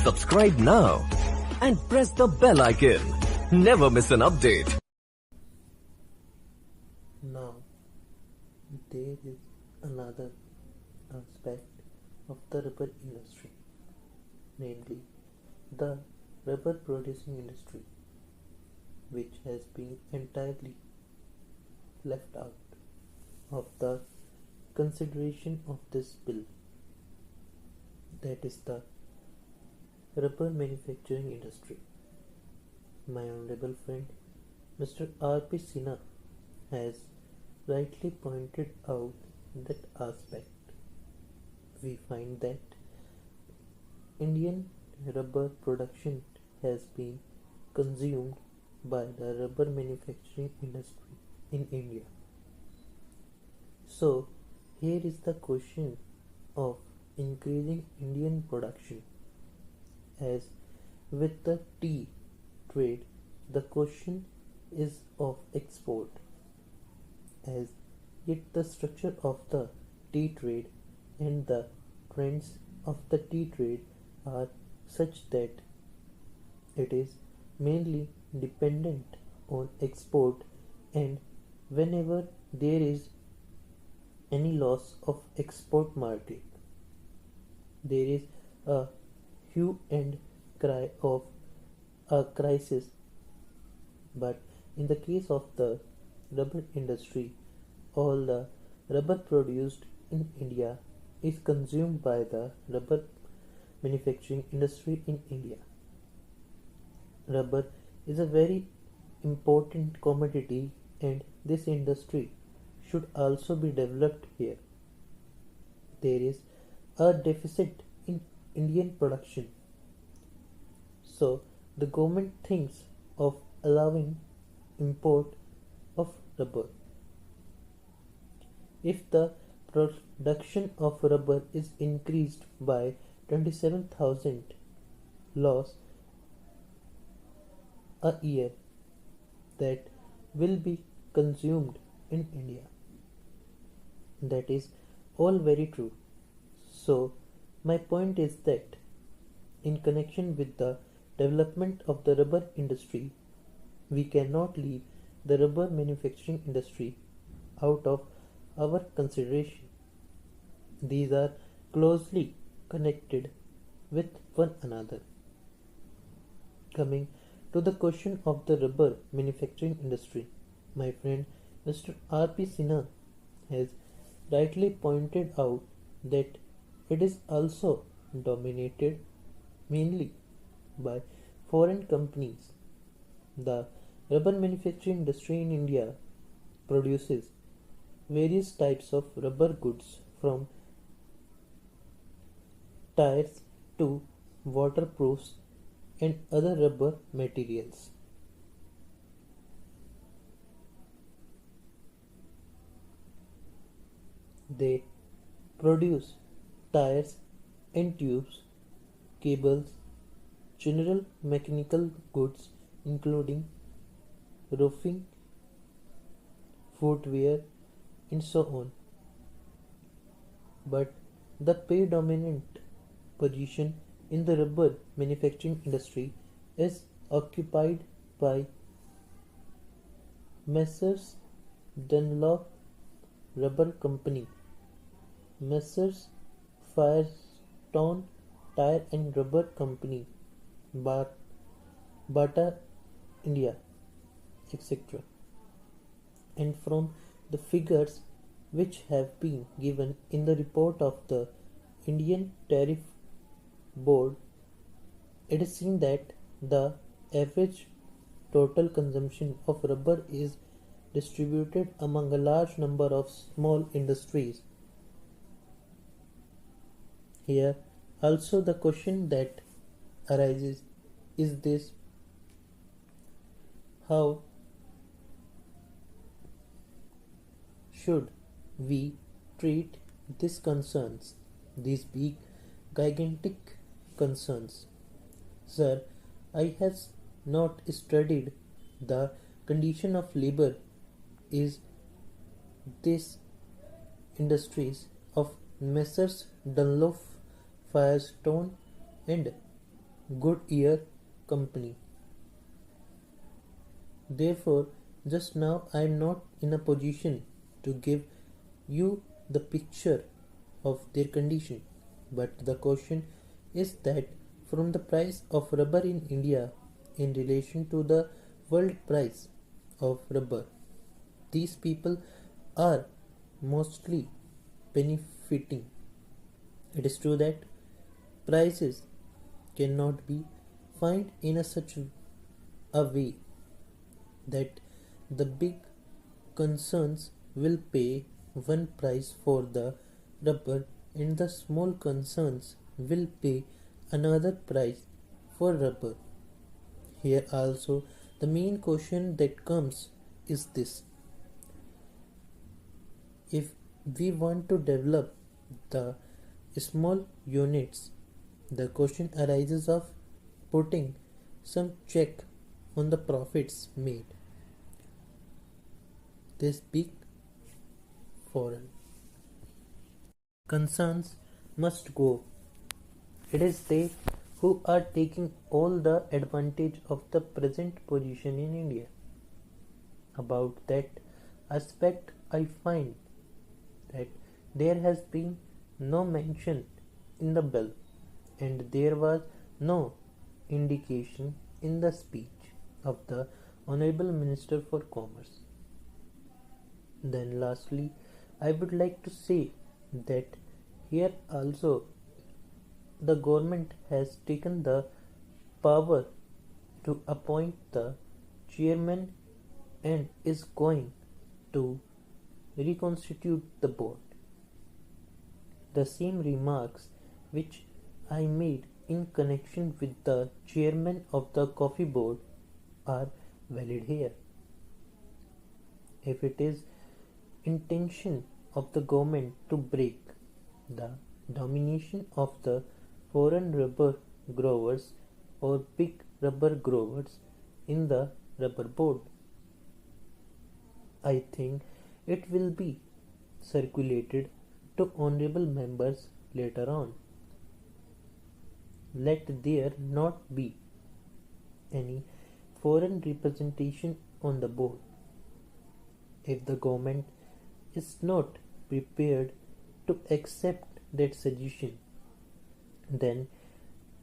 Subscribe now and press the bell icon. Never miss an update. Now, there is another aspect of the rubber industry, namely the rubber producing industry, which has been entirely left out of the consideration of this bill. That is the rubber manufacturing industry. My honorable friend Mr. R.P. Sinha has rightly pointed out that aspect. We find that Indian rubber production has been consumed by the rubber manufacturing industry in India. So, here is the question of increasing Indian production. As with the tea trade, the question is of export, as yet the structure of the tea trade and the trends of the tea trade are such that it is mainly dependent on export, and whenever there is any loss of export market, there is a hue and cry of a crisis. But in the case of the rubber industry, all the rubber produced in India is consumed by the rubber manufacturing industry in India. Rubber is a very important commodity, and this industry should also be developed here. There is a deficit in Indian production, so the government thinks of allowing import of rubber. If the production of rubber is increased by 27,000 loss a year, that will be consumed in India. That is all very true. So, my point is that in connection with the development of the rubber industry, we cannot leave the rubber manufacturing industry out of our consideration. These are closely connected with one another. Coming to the question of the rubber manufacturing industry, my friend Mr. R.P. Sinha has rightly pointed out that it is also dominated mainly by foreign companies. The rubber manufacturing industry in India produces various types of rubber goods, from tires to waterproofs and other rubber materials. They produce tires and tubes, cables, general mechanical goods including roofing, footwear, and so on. But the predominant position in the rubber manufacturing industry is occupied by Messrs. Dunlop Rubber Company, Messrs. Firestone Tire and Rubber Company, Bata India, etc. And from the figures which have been given in the report of the Indian Tariff Board, it is seen that the average total consumption of rubber is distributed among a large number of small industries. Here also the question that arises is this: how should we treat these concerns, these big gigantic concerns? Sir, I have not studied the condition of labor is these industries of Messrs. Dunlop, Firestone and Goodyear Company. Therefore, just now I am not in a position to give you the picture of their condition. But the question is that from the price of rubber in India in relation to the world price of rubber, these people are mostly benefiting. It is true that prices cannot be found in such a way that the big concerns will pay one price for the rubber and the small concerns will pay another price for rubber. Here also the main question that comes is this: if we want to develop the small units, the question arises of putting some check on the profits made. This big foreign concerns must go. It is they who are taking all the advantage of the present position in India. About that aspect, I find that there has been no mention in the bill and there was no indication in the speech of the Honorable Minister for Commerce. Then lastly, I would like to say that here also the government has taken the power to appoint the chairman and is going to reconstitute the board. The same remarks which I made in connection with the chairman of the coffee board are valid here. If it is intention of the government to break the domination of the foreign rubber growers or big rubber growers in the rubber board, I think it will be circulated to honorable members later on. Let there not be any foreign representation on the board. If the government is not prepared to accept that suggestion, then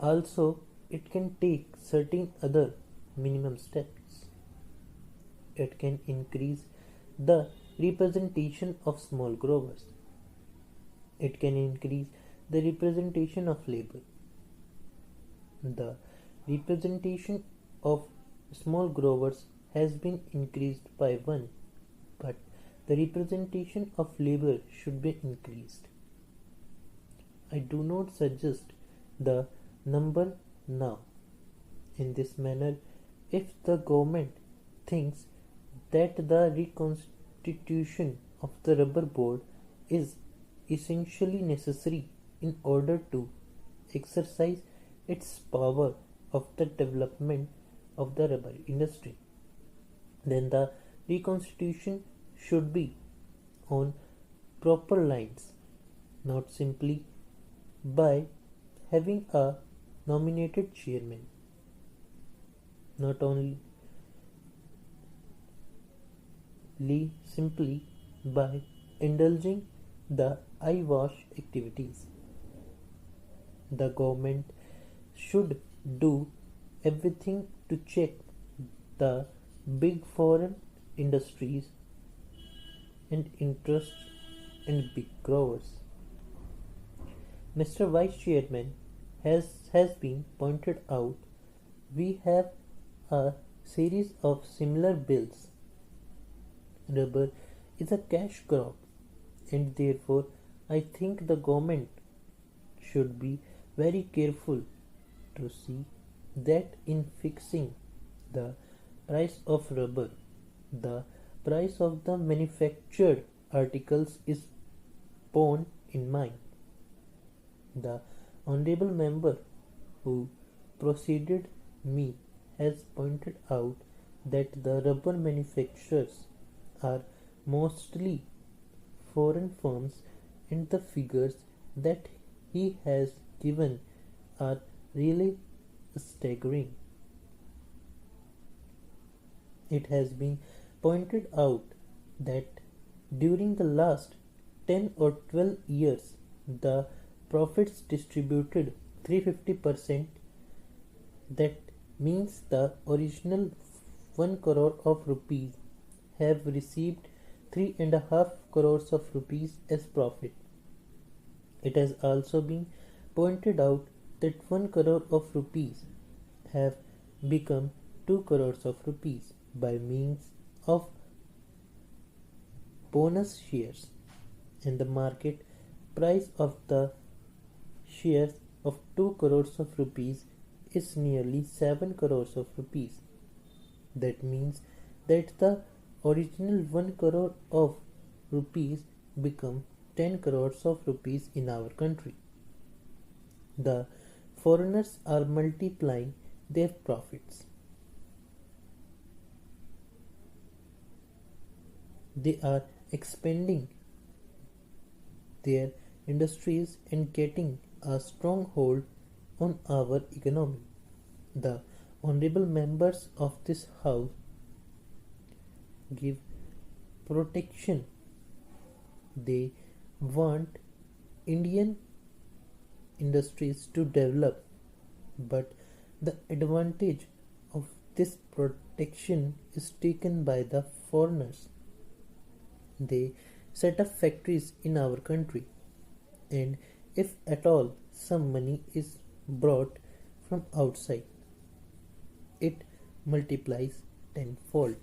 also it can take certain other minimum steps. It can increase the representation of small growers. It can increase the representation of labor. The representation of small growers has been increased by 1, but the representation of labor should be increased. I do not suggest the number now. In this manner, if the government thinks that the reconstitution of the rubber board is essentially necessary in order to exercise its power of the development of the rubber industry, then the reconstitution should be on proper lines, not simply by having a nominated chairman, not only simply by indulging the eyewash activities. The government should do everything to check the big foreign industries and interests in big growers. Mr. Vice Chairman has been pointed out, we have a series of similar bills. Rubber is a cash crop and therefore I think the government should be very careful to see that in fixing the price of rubber, the price of the manufactured articles is borne in mind. The honorable member who preceded me has pointed out that the rubber manufacturers are mostly foreign firms and the figures that he has given are really staggering. It has been pointed out that during the last 10 or 12 years, the profits distributed 350%. That means the original 1 crore of rupees have received 3.5 crores of rupees as profit. It has also been pointed out that 1 crore of rupees have become 2 crores of rupees by means of bonus shares, and the market price of the shares of 2 crores of rupees is nearly 7 crores of rupees. That means that the original 1 crore of rupees become 10 crores of rupees in our country. The foreigners are multiplying their profits. They are expanding their industries and getting a stronghold on our economy. The honorable members of this house give protection. They want Indian industries to develop, but the advantage of this protection is taken by the foreigners. They set up factories in our country, and if at all some money is brought from outside, it multiplies tenfold.